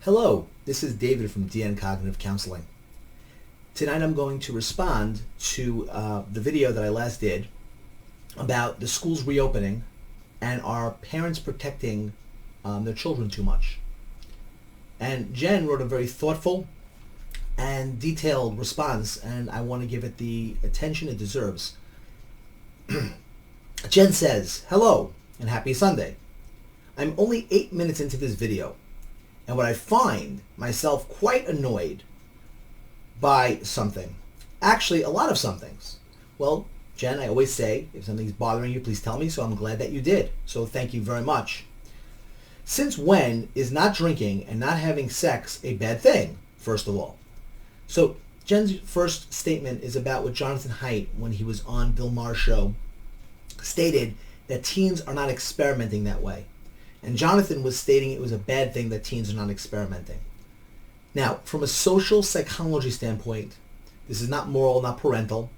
Hello, this is David from DN Cognitive Counseling. Tonight I'm going to respond to the video that I last did about the schools reopening and are parents protecting their children too much. And Jen wrote a very thoughtful and detailed response, and I want to give it the attention it deserves. Jen says, "Hello and happy Sunday. I'm only 8 minutes into this video, and what I find myself quite annoyed by something. Actually, a lot of somethings. Well, Jen, I always say, if something's bothering you, please tell me, so I'm glad that you did. So thank you very much. Since when is not drinking and not having sex a bad thing, first of all?" So Jen's first statement is about what Jonathan Haidt, when he was on Bill Maher's show, stated that teens are not experimenting that way. And Jonathan was stating it was a bad thing that teens are not experimenting. Now, from a social psychology standpoint, this is not moral, not parental.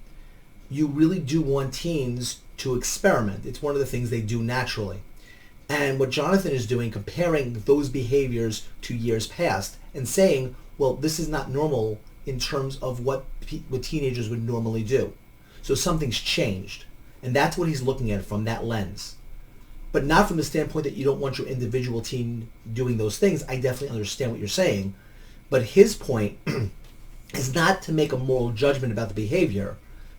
You really do want teens to experiment. It's one of the things they do naturally. And what Jonathan is doing, comparing those behaviors to years past and saying, well, this is not normal in terms of what teenagers would normally do. So something's changed. And that's what he's looking at from that lens. But not from the standpoint that you don't want your individual teen doing those things. I definitely understand what you're saying. But his point is not to make a moral judgment about the behavior,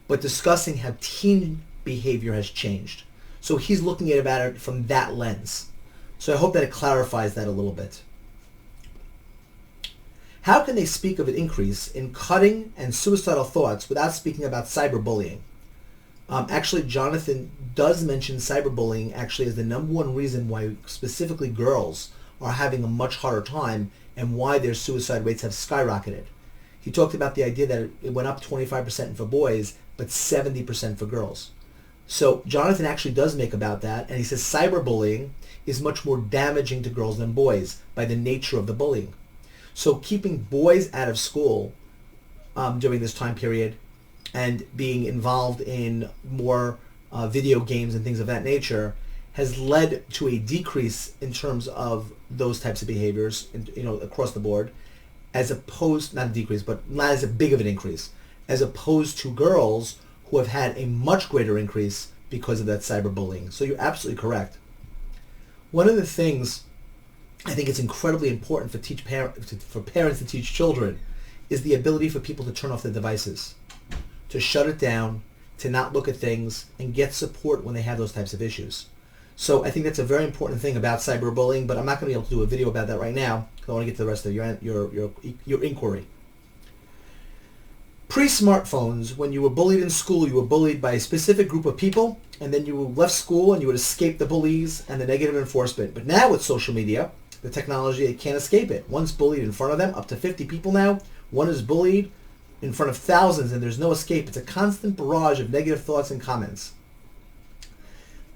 but discussing how teen behavior has changed. So he's looking at it from that lens. So I hope that it clarifies that a little bit. How can they speak of an increase in cutting and suicidal thoughts without speaking about cyberbullying? Actually, Jonathan does mention cyberbullying actually as the number one reason why specifically girls are having a much harder time and why their suicide rates have skyrocketed. He talked about the idea that it went up 25% for boys, but 70% for girls. So Jonathan actually does make about that, and he says cyberbullying is much more damaging to girls than boys by the nature of the bullying. So keeping boys out of school during this time period and being involved in more video games and things of that nature has led to a decrease in terms of those types of behaviors, across the board, as opposed, not a decrease, but not as big of an increase, as opposed to girls who have had a much greater increase because of that cyberbullying. So you're absolutely correct. One of the things I think it's incredibly important for parents to teach children is the ability for people to turn off their devices, to shut it down, to not look at things, and get support when they have those types of issues. So I think that's a very important thing about cyberbullying, but I'm not going to be able to do a video about that right now because I want to get to the rest of your inquiry. Pre-smartphones, when you were bullied in school, you were bullied by a specific group of people, and then you left school and you would escape the bullies and the negative enforcement. But now with social media, the technology, they can't escape it. One's bullied in front of them, up to 50 people now. One is bullied in front of thousands, and there's no escape. It's a constant barrage of negative thoughts and comments.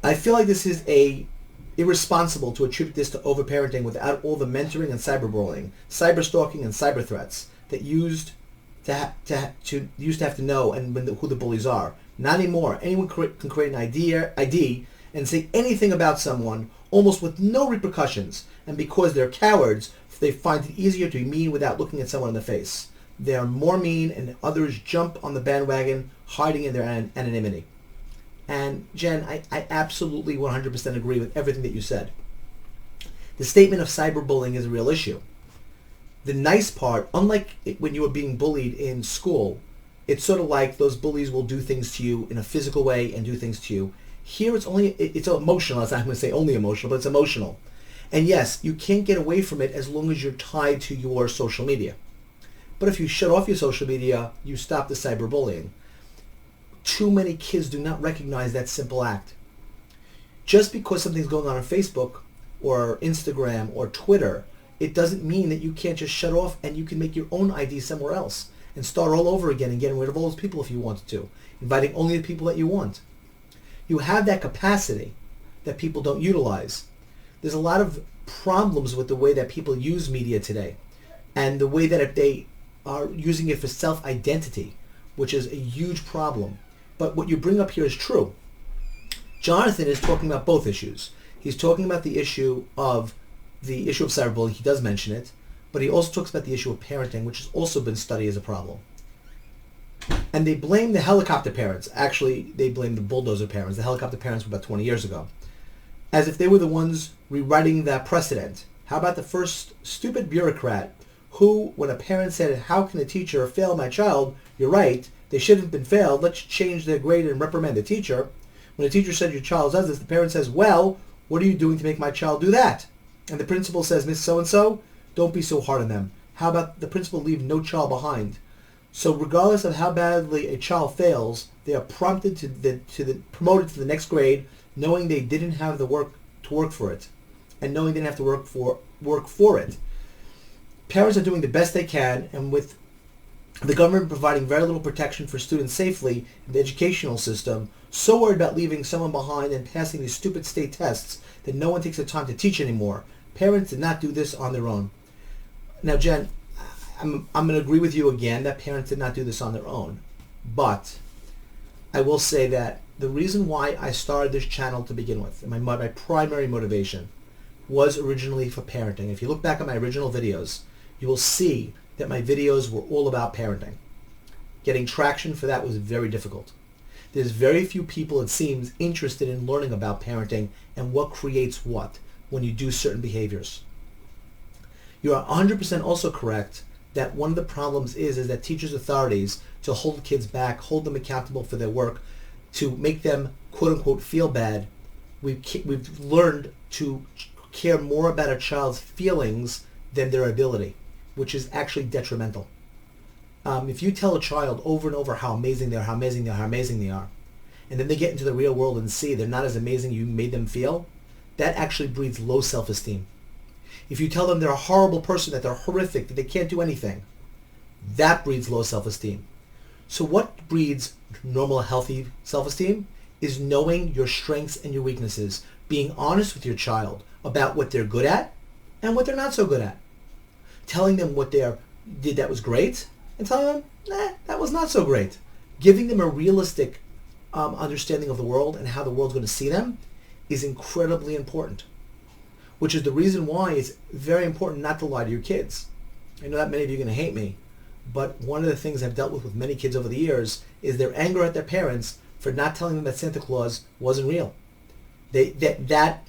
I feel like this is irresponsible to attribute this to overparenting without all the mentoring and cyberbullying, cyberstalking, and cyber threats that used to have to know and who the bullies are. Not anymore. Anyone can create an ID and say anything about someone almost with no repercussions. And because they're cowards, they find it easier to be mean without looking at someone in the face. They are more mean, and others jump on the bandwagon, hiding in their anonymity. And Jen, I absolutely 100% agree with everything that you said. The statement of cyberbullying is a real issue. The nice part, unlike when you were being bullied in school, it's sort of like those bullies will do things to you in a physical way and do things to you. Here it's emotional. I'm not going to say only emotional, but it's emotional. And yes, you can't get away from it as long as you're tied to your social media. But if you shut off your social media, you stop the cyberbullying. Too many kids do not recognize that simple act. Just because something's going on Facebook or Instagram or Twitter, it doesn't mean that you can't just shut off and you can make your own ID somewhere else and start all over again and getting rid of all those people if you wanted to, inviting only the people that you want. You have that capacity that people don't utilize. There's a lot of problems with the way that people use media today and the way that they are using it for self-identity, which is a huge problem. But what you bring up here is true. Jonathan is talking about both issues. He's talking about the issue of cyberbullying. He does mention it, but he also talks about the issue of parenting, which has also been studied as a problem. And they blame the helicopter parents. Actually, they blame the bulldozer parents. The helicopter parents were about 20 years ago, as if they were the ones rewriting that precedent. How about the first stupid bureaucrat who, when a parent said, how can a teacher fail my child? You're right, they shouldn't have been failed. Let's change their grade and reprimand the teacher. When the teacher said your child does this, the parent says, well, what are you doing to make my child do that? And the principal says, Miss So-and-so, don't be so hard on them. How about the principal leave no child behind? So regardless of how badly a child fails, they are prompted promoted to the next grade, knowing they didn't have the work to work for it, and knowing they didn't have to work for it. Parents are doing the best they can, and with the government providing very little protection for students safely in the educational system, so worried about leaving someone behind and passing these stupid state tests that no one takes the time to teach anymore. Parents did not do this on their own. Now, Jen, I'm going to agree with you again that parents did not do this on their own. But I will say that the reason why I started this channel to begin with, and my primary motivation, was originally for parenting. If you look back at my original videos, you will see that my videos were all about parenting. Getting traction for that was very difficult. There's very few people, it seems, interested in learning about parenting and what creates what when you do certain behaviors. You are 100% also correct that one of the problems is that teachers' authorities to hold kids back, hold them accountable for their work, to make them quote-unquote feel bad. We've learned to care more about a child's feelings than their ability, which is actually detrimental. If you tell a child over and over how amazing they are, how amazing they are, how amazing they are, and then they get into the real world and see they're not as amazing as you made them feel, that actually breeds low self-esteem. If you tell them they're a horrible person, that they're horrific, that they can't do anything, that breeds low self-esteem. So what breeds normal, healthy self-esteem is knowing your strengths and your weaknesses, being honest with your child about what they're good at and what they're not so good at. Telling them what they did that was great and telling them, that was not so great. Giving them a realistic understanding of the world and how the world's going to see them is incredibly important, which is the reason why it's very important not to lie to your kids. I know that many of you are going to hate me, but one of the things I've dealt with many kids over the years is their anger at their parents for not telling them that Santa Claus wasn't real. That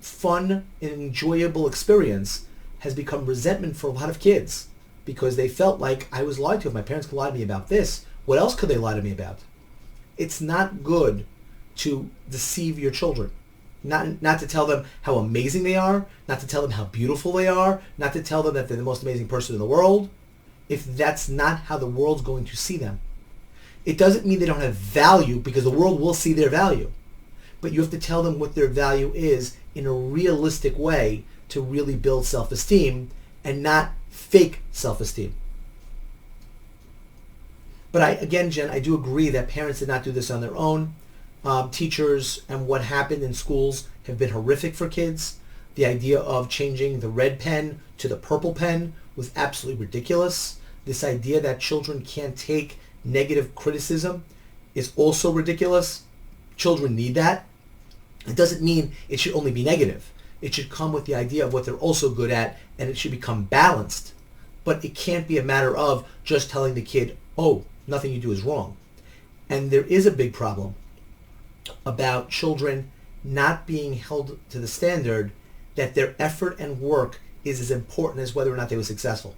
fun and enjoyable experience has become resentment for a lot of kids because they felt like I was lied to. If my parents could lie to me about this, what else could they lie to me about? It's not good to deceive your children. Not to tell them how amazing they are, not to tell them how beautiful they are, not to tell them that they're the most amazing person in the world, if that's not how the world's going to see them. It doesn't mean they don't have value, because the world will see their value. But you have to tell them what their value is in a realistic way to really build self-esteem and not fake self-esteem. But Jen, I do agree that parents did not do this on their own. Teachers and what happened in schools have been horrific for kids. The idea of changing the red pen to the purple pen was absolutely ridiculous. This idea that children can't take negative criticism is also ridiculous. Children need that. It doesn't mean it should only be negative. It should come with the idea of what they're also good at, and it should become balanced. But it can't be a matter of just telling the kid, oh, nothing you do is wrong. And there is a big problem about children not being held to the standard that their effort and work is as important as whether or not they were successful.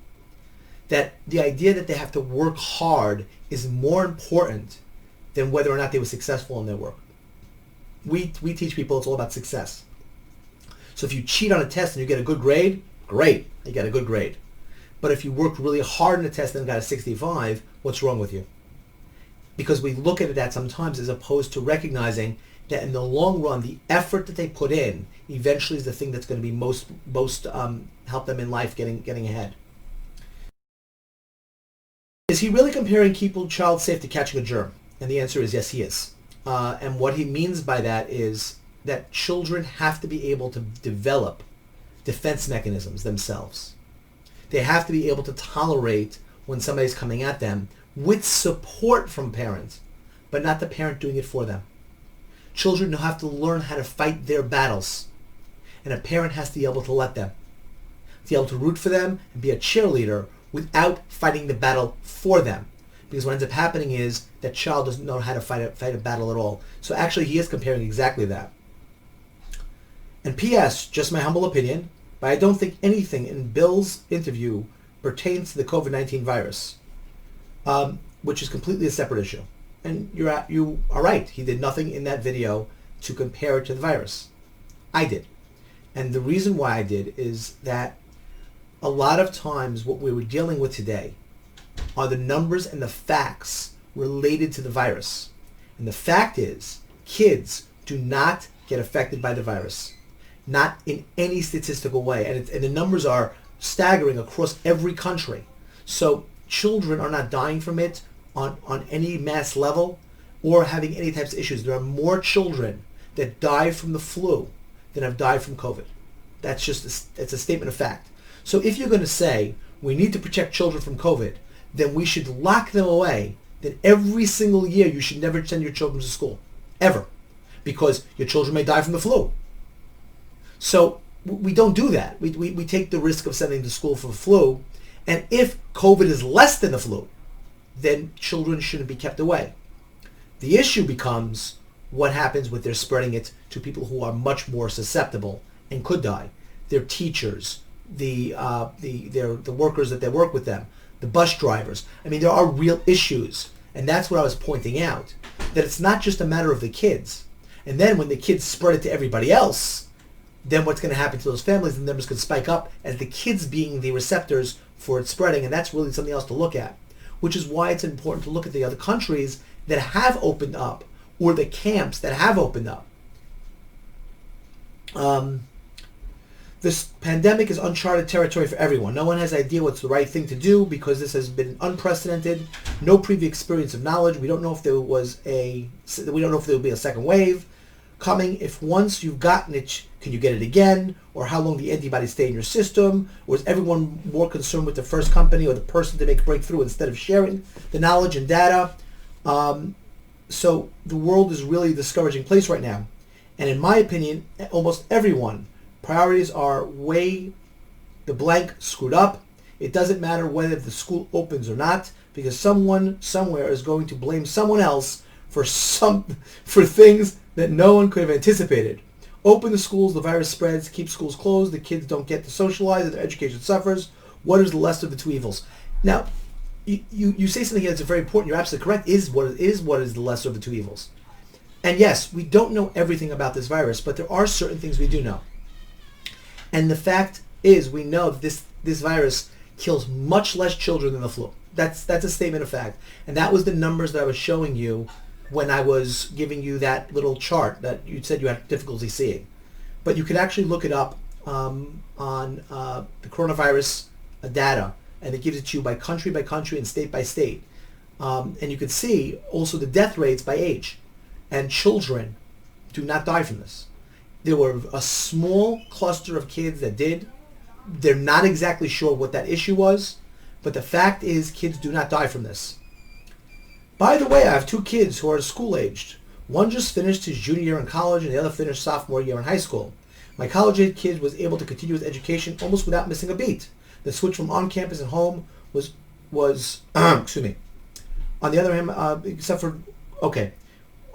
That the idea that they have to work hard is more important than whether or not they were successful in their work. We teach people it's all about success. So if you cheat on a test and you get a good grade, great, you got a good grade. But if you worked really hard in a test and got a 65, what's wrong with you? Because we look at that sometimes as opposed to recognizing that in the long run, the effort that they put in eventually is the thing that's going to be most help them in life getting ahead. Is he really comparing keeping child safe to catching a germ? And the answer is yes, he is. And what he means by that is that children have to be able to develop defense mechanisms themselves. They have to be able to tolerate when somebody's coming at them with support from parents, but not the parent doing it for them. Children have to learn how to fight their battles, and a parent has to be able to let them. to be able to root for them and be a cheerleader without fighting the battle for them. Because what ends up happening is that child doesn't know how to fight a battle at all. So actually he is comparing exactly that. And P.S., just my humble opinion, but I don't think anything in Bill's interview pertains to the COVID-19 virus, which is completely a separate issue. And you are right. He did nothing in that video to compare it to the virus. I did. And the reason why I did is that a lot of times what we were dealing with today are the numbers and the facts related to the virus. And the fact is, kids do not get affected by the virus. Not in any statistical way. And the numbers are staggering across every country. So children are not dying from it on any mass level or having any types of issues. There are more children that die from the flu than have died from COVID. That's just it's a statement of fact. So if you're going to say we need to protect children from COVID, then we should lock them away. Then every single year you should never send your children to school. Ever. Because your children may die from the flu. So we don't do that. We take the risk of sending to school for the flu. And if COVID is less than the flu, then children shouldn't be kept away. The issue becomes what happens when they're spreading it to people who are much more susceptible and could die. Their teachers, the workers that they work with them, the bus drivers. I mean, there are real issues. And that's what I was pointing out, that it's not just a matter of the kids. And then when the kids spread it to everybody else, then what's going to happen to those families? The numbers could spike up as the kids being the receptors for it spreading. And that's really something else to look at, which is why it's important to look at the other countries that have opened up or the camps that have opened up. This pandemic is uncharted territory for everyone. No one has idea what's the right thing to do because this has been unprecedented. No previous experience of knowledge. We don't know if there will be a second wave coming. If once you've gotten it, can you get it again? Or how long the antibodies stay in your system? Or is everyone more concerned with the first company or the person to make a breakthrough instead of sharing the knowledge and data? So the world is really a discouraging place right now. And in my opinion, almost everyone, priorities are way the blank screwed up. It doesn't matter whether the school opens or not, because someone somewhere is going to blame someone else for things that no one could have anticipated. Open the schools, the virus spreads. Keep schools closed, the kids don't get to socialize, their education suffers. What is the lesser of the two evils? Now, you say something that's very important. You're absolutely correct. What is the lesser of the two evils? And yes, we don't know everything about this virus, but there are certain things we do know. And the fact is, we know that this virus kills much less children than the flu. That's a statement of fact. And that was the numbers that I was showing you when I was giving you that little chart that you said you had difficulty seeing. But you could actually look it up on the coronavirus data, and it gives it to you by country and state by state. And you can see also the death rates by age. And children do not die from this. There were a small cluster of kids that did. They're not exactly sure what that issue was, but the fact is kids do not die from this. By the way, I have two kids who are school-aged. One just finished his junior year in college and the other finished sophomore year in high school. My college-age kid was able to continue his education almost without missing a beat. The switch from on-campus and home was excuse me. On the other hand, except for,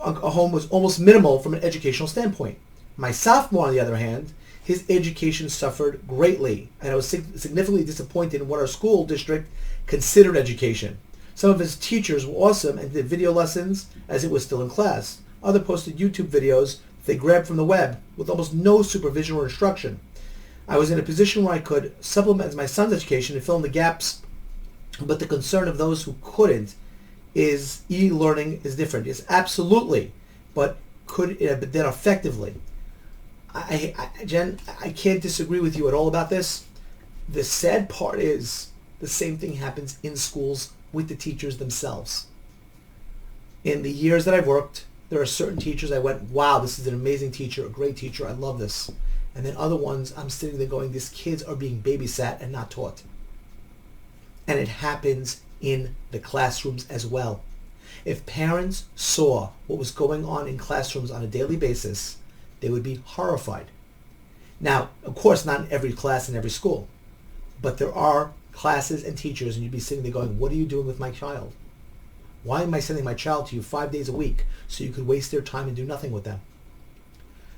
a home was almost minimal from an educational standpoint. My sophomore, on the other hand, his education suffered greatly, and I was significantly disappointed in what our school district considered education. Some of his teachers were awesome and did video lessons as it was still in class. Others posted YouTube videos they grabbed from the web with almost no supervision or instruction. I was in a position where I could supplement my son's education and fill in the gaps, but the concern of those who couldn't is e-learning is different. Yes, absolutely, but could it have been done effectively? Jen, I can't disagree with you at all about this. The sad part is the same thing happens in schools with the teachers themselves. In the years that I've worked, there are certain teachers I went, wow, this is an amazing teacher, a great teacher, I love this. And then other ones, I'm sitting there going, these kids are being babysat and not taught. And it happens in the classrooms as well. If parents saw what was going on in classrooms on a daily basis, they would be horrified. Now, of course, not in every class in every school, But there are classes and teachers, and you'd be sitting there going, what are you doing with my child? Why am I sending my child to you 5 days a week so you could waste their time and do nothing with them?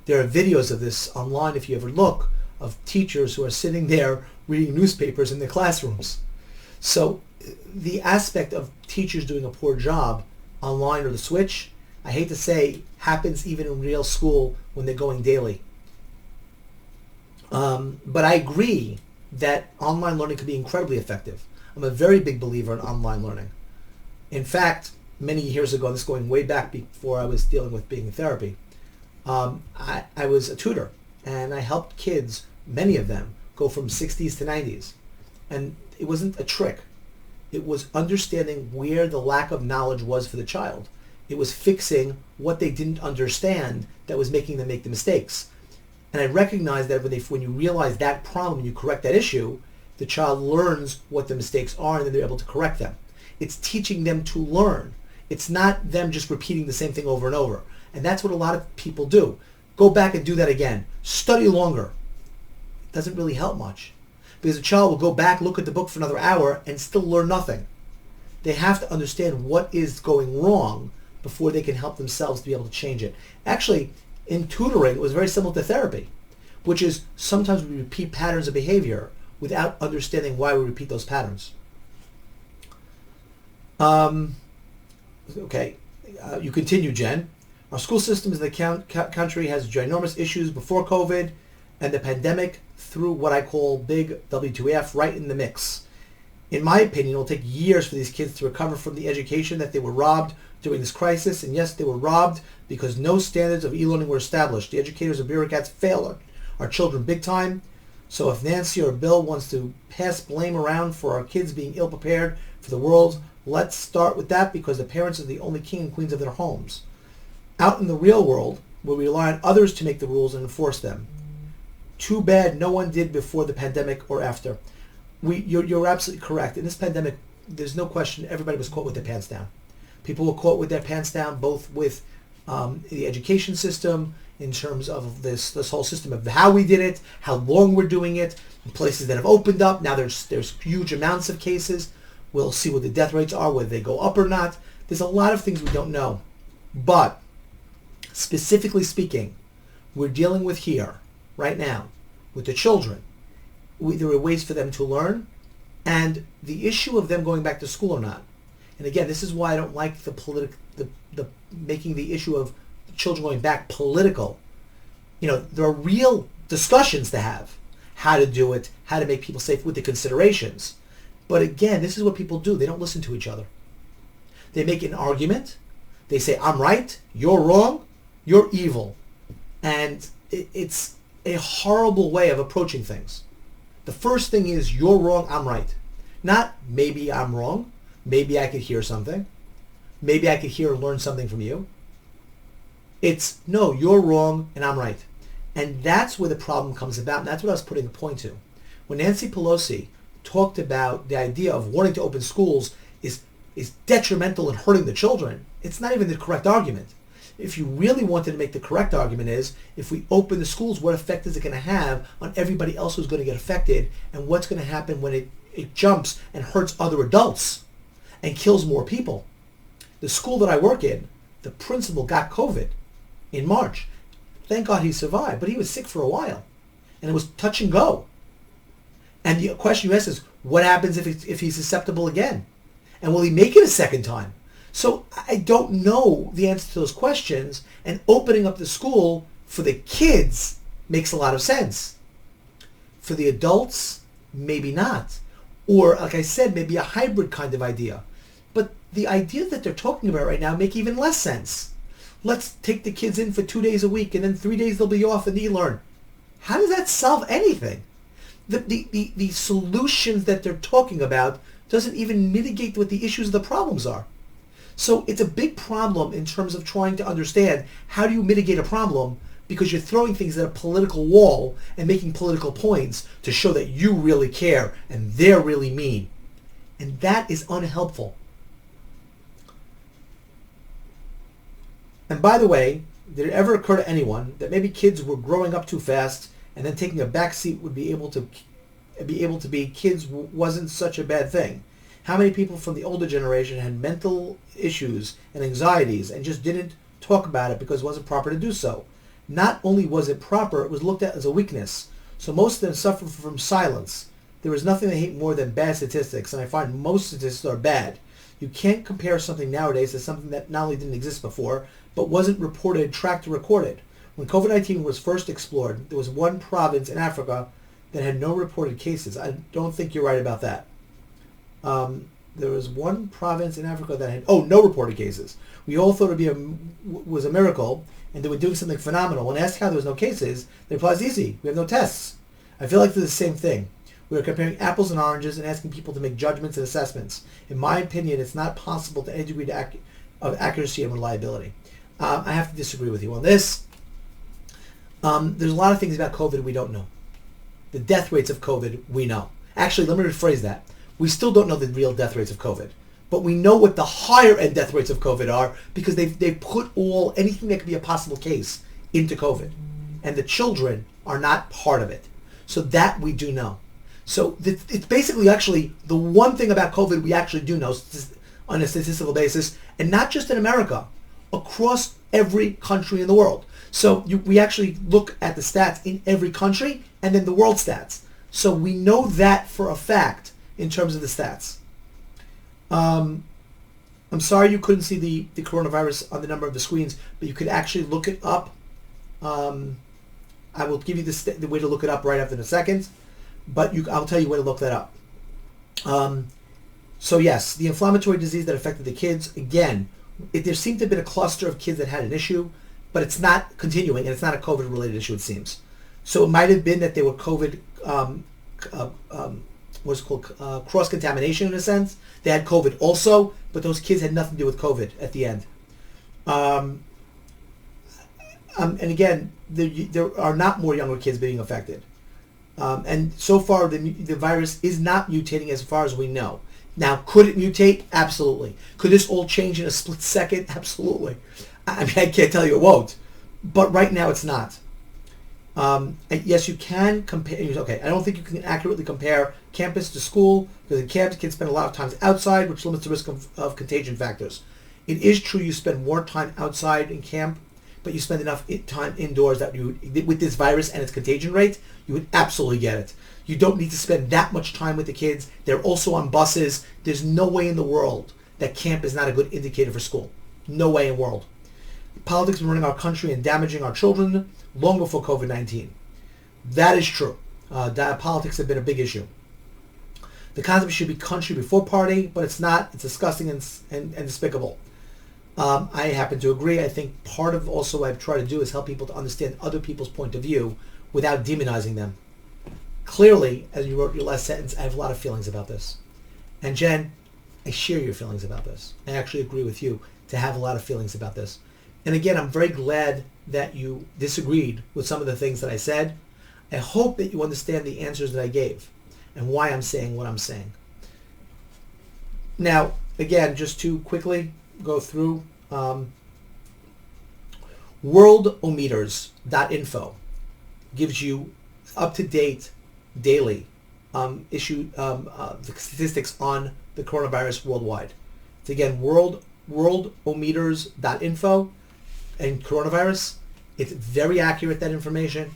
There are videos of this online, if you ever look, of teachers who are sitting there reading newspapers in their classrooms. So the aspect of teachers doing a poor job online or the switch, I hate to say, happens even in real school when they're going daily. But I agree that online learning can be incredibly effective. I'm a very big believer in online learning. In fact, many years ago, this is going way back before I was dealing with being in therapy, I was a tutor, and I helped kids, many of them, go from 60s to 90s. And it wasn't a trick. It was understanding where the lack of knowledge was for the child. It was fixing what they didn't understand that was making them make the mistakes. And I recognized that when you realize that problem and you correct that issue, the child learns what the mistakes are and then they're able to correct them. It's teaching them to learn. It's not them just repeating the same thing over and over. And that's what a lot of people do. Go back and do that again. Study longer. It doesn't really help much. Because a child will go back, look at the book for another hour, and still learn nothing. They have to understand what is going wrong before they can help themselves to be able to change it. Actually, in tutoring, it was very similar to therapy, which is sometimes we repeat patterns of behavior without understanding why we repeat those patterns. You continue, Jen. Our school systems in the country has ginormous issues before COVID, and the pandemic threw what I call big W2F right in the mix. In my opinion, it will take years for these kids to recover from the education that they were robbed during this crisis. And yes, they were robbed because no standards of e-learning were established. The educators and bureaucrats failed our children big time. So if Nancy or Bill wants to pass blame around for our kids being ill-prepared for the world, let's start with that, because the parents are the only king and queens of their homes. Out in the real world, where we rely on others to make the rules and enforce them. Too bad no one did before the pandemic or after. You're absolutely correct. In this pandemic, there's no question everybody was caught with their pants down. People were caught with their pants down, both with the education system, in terms of this whole system of how we did it, how long we're doing it, in places that have opened up. Now there's huge amounts of cases. We'll see what the death rates are, whether they go up or not. There's a lot of things we don't know. But specifically speaking, we're dealing with here, right now, with the children. There are ways for them to learn, and the issue of them going back to school or not. And again, this is why I don't like the making the issue of children going back political. There are real discussions to have, how to do it, how to make people safe with the considerations. But again, this is what people do. They don't listen to each other. They make an argument. They say, I'm right, you're wrong, you're evil. And it's a horrible way of approaching things. The first thing is, you're wrong, I'm right. Not maybe I'm wrong. Maybe I could hear something. Maybe I could hear and learn something from you. It's, no, you're wrong and I'm right. And that's where the problem comes about. And that's what I was putting a point to. When Nancy Pelosi talked about the idea of wanting to open schools is detrimental and hurting the children, it's not even the correct argument. If you really wanted to make the correct argument is, if we open the schools, what effect is it going to have on everybody else who's going to get affected, and what's going to happen when it jumps and hurts other adults and kills more people? The school that I work in, the principal got COVID in March. Thank God he survived, but he was sick for a while, and it was touch and go. And the question you ask is, what happens if he's susceptible again? And will he make it a second time? So I don't know the answer to those questions, and opening up the school for the kids makes a lot of sense. For the adults, maybe not. Or, like I said, maybe a hybrid kind of idea. But the idea that they're talking about right now make even less sense. Let's take the kids in for 2 days a week, and then 3 days they'll be off and e-learn. How does that solve anything? The solutions that they're talking about doesn't even mitigate what the issues of the problems are. So it's a big problem in terms of trying to understand how do you mitigate a problem, because you're throwing things at a political wall and making political points to show that you really care and they're really mean. And that is unhelpful. And by the way, did it ever occur to anyone that maybe kids were growing up too fast and then taking a back seat would be able to be able to be kids wasn't such a bad thing. How many people from the older generation had mental issues and anxieties and just didn't talk about it because it wasn't proper to do so? Not only was it proper, it was looked at as a weakness. So most of them suffered from silence. There is nothing they hate more than bad statistics, and I find most statistics are bad. You can't compare something nowadays to something that not only didn't exist before, but wasn't reported, tracked, or recorded. When COVID-19 was first explored, there was one province in Africa that had no reported cases. I don't think you're right about that. There was one province in Africa that had, no reported cases. We all thought was a miracle, and they were doing something phenomenal. When asked how there was no cases, the reply is easy. We have no tests. I feel like they're the same thing. We are comparing apples and oranges and asking people to make judgments and assessments. In my opinion, it's not possible to any degree of accuracy and reliability. I have to disagree with you on this. There's a lot of things about COVID we don't know. The death rates of COVID, we know. Actually, let me rephrase that. We still don't know the real death rates of COVID. But we know what the higher end death rates of COVID are because they've put anything that could be a possible case into COVID. And the children are not part of it. So that we do know. So it's basically actually the one thing about COVID we actually do know on a statistical basis, and not just in America, across every country in the world. So we actually look at the stats in every country and then the world stats. So we know that for a fact in terms of the stats. I'm sorry you couldn't see the coronavirus on the number of the screens, but you could actually look it up. I will give you the way to look it up right after in a second, but I'll tell you where to look that up. So yes, the inflammatory disease that affected the kids, again, there seemed to have been a cluster of kids that had an issue, but it's not continuing, and it's not a COVID-related issue, it seems. So it might have been that they were COVID, cross-contamination in a sense. They had COVID also, but those kids had nothing to do with COVID at the end. And again, there are not more younger kids being affected. And so far, the virus is not mutating as far as we know. Now, could it mutate? Absolutely. Could this all change in a split second? Absolutely. I mean, I can't tell you it won't. But right now, it's not. And yes, you can compare. Okay, I don't think you can accurately compare campus to school, because in camps, kids spend a lot of time outside, which limits the risk of contagion factors. It is true you spend more time outside in camp, but you spend enough time indoors that with this virus and its contagion rate, you would absolutely get it. You don't need to spend that much time with the kids. They're also on buses. There's no way in the world that camp is not a good indicator for school. No way in the world. Politics have been running our country and damaging our children long before COVID-19. That is true. Politics have been a big issue. The concept should be country before party, but it's not. It's disgusting and despicable. I happen to agree. I think part of also what I've tried to do is help people to understand other people's point of view without demonizing them. Clearly, as you wrote your last sentence, I have a lot of feelings about this. And Jen, I share your feelings about this. I actually agree with you to have a lot of feelings about this. And again, I'm very glad that you disagreed with some of the things that I said. I hope that you understand the answers that I gave and why I'm saying what I'm saying. Now, again, just to quickly go through, worldometers.info gives you up-to-date daily the statistics on the coronavirus worldwide. It's again worldometers.info and coronavirus. It's very accurate, that information.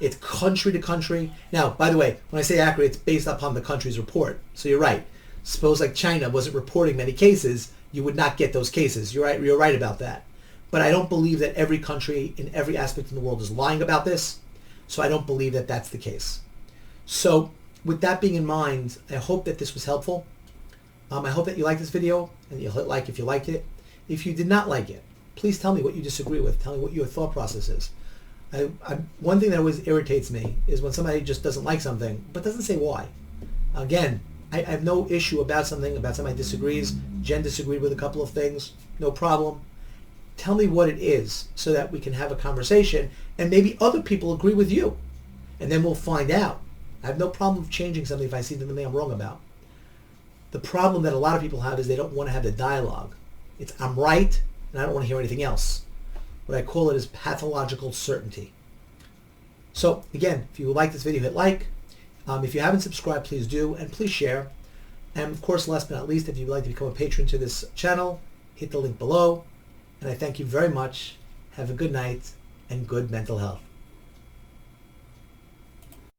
It's country to country. Now, by the way, when I say accurate, it's based upon the country's report. So you're right. Suppose like China wasn't reporting many cases, you would not get those cases. You're right. You're right about that. But I don't believe that every country in every aspect in the world is lying about this. So I don't believe that that's the case. So with that being in mind, I hope that this was helpful. I hope that you liked this video and you'll hit like if you liked it. If you did not like it, please tell me what you disagree with. Tell me what your thought process is. One thing that always irritates me is when somebody just doesn't like something but doesn't say why. Again, I have no issue about somebody disagrees. Jen disagreed with a couple of things. No problem. Tell me what it is so that we can have a conversation and maybe other people agree with you. And then we'll find out. I have no problem with changing something if I see something I'm wrong about. The problem that a lot of people have is they don't want to have the dialogue. It's I'm right and I don't want to hear anything else. What I call it is pathological certainty. So again, if you like this video, hit like. If you haven't subscribed, please do, and please share. And of course, last but not least, if you'd like to become a patron to this channel, hit the link below. And I thank you very much. Have a good night and good mental health.